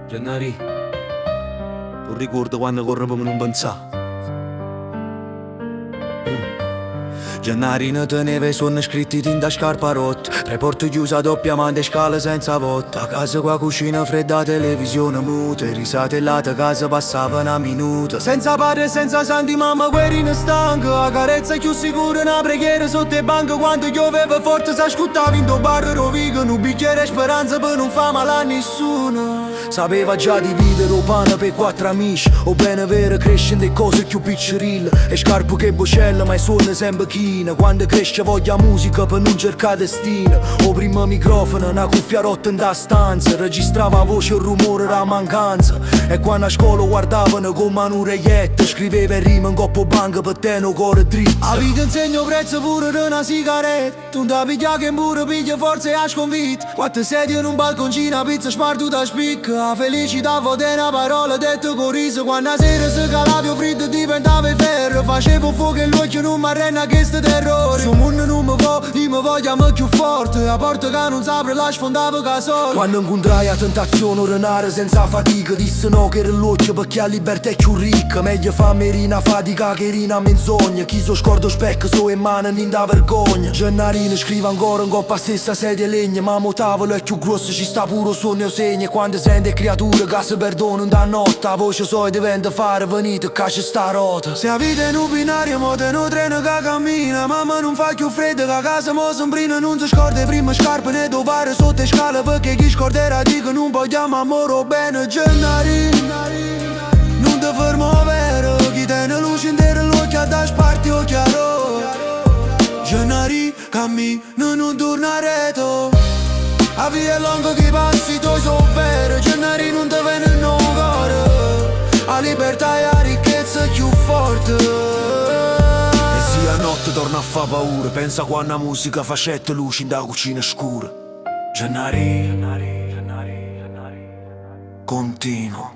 Gennari, non ricordo quando correvamo in un pensà. Gennari ne teneva i suoni scritti tinta scarpa rotta, tre porte chiuse a doppia mante scale senza votta. A casa qua cucina fredda, televisione muta, risate latte casa passava una minuta. Senza padre e senza santi mamma guerrina stanca, la carezza più sicura una preghiera sotto i banchi. Quando pioveva forte si ascoltava in do bar roviga, un bicchiere speranza per non fa male a nessuno. Sapeva già dividere o pane per quattro amici, o bene vero crescendo e cose più piccerille, e scarpe che bocella ma i suoni sempre china. Quando cresce voglia musica per non cercare destino. O prima microfono, una cuffia rotta in da stanza, registrava voce e rumore da mancanza. E quando a scuola guardavano come un'oreglietta, scriveva rima in coppo banca per te no cuore dritto. A vita insegno prezzo pure di una sigaretta, un da piglia che pure piglia forza e ha sconfitta. Quattro sedie in un balconcino, pizza spartuta a spicca. La felicità vota una parola detta con riso. Quando a sera si calava più freddo diventava ferro, facevo fuoco e l'occhio non mi arrenna che sto terrore. Su mondo non mi va, io mi voglio più forte, la porta che non si apre la sfondava casole. Quando incontrai la tentazione urinare senza fatica, disse no che era l'occhio perché la libertà è più ricca. Meglio fammi rina fatica che rina menzogna, chi so scordo specchio so in mano non da vergogna. Gennarino scrive ancora in coppa stessa sedia legna, ma mo tavolo è più grosso ci sta pure sogno segno. Quando sente creature che si perdonano da notte, la voce so diventa fare venite che c'è sta rota. Se la vita è un binario mo te no treno che cammina, mamma non fa più freddo che a casa mo sembrina non si scorda prima scarpe ne dovare sotto le scale, perché chi scorderà dico non vogliamo amore bene. Gennari, non ti fermo vero, chi tiene luce intera l'occhio a da sparti o chiaro. Gennari, cammino non torna reto, a via è lunga che passi tu so vero. Gennari non ti viene in un cuore, a libertà e a ricchezza più forte. A notte torna a fa paura, pensa quando la musica facette luci in da cucina scura. Gennari, continuo.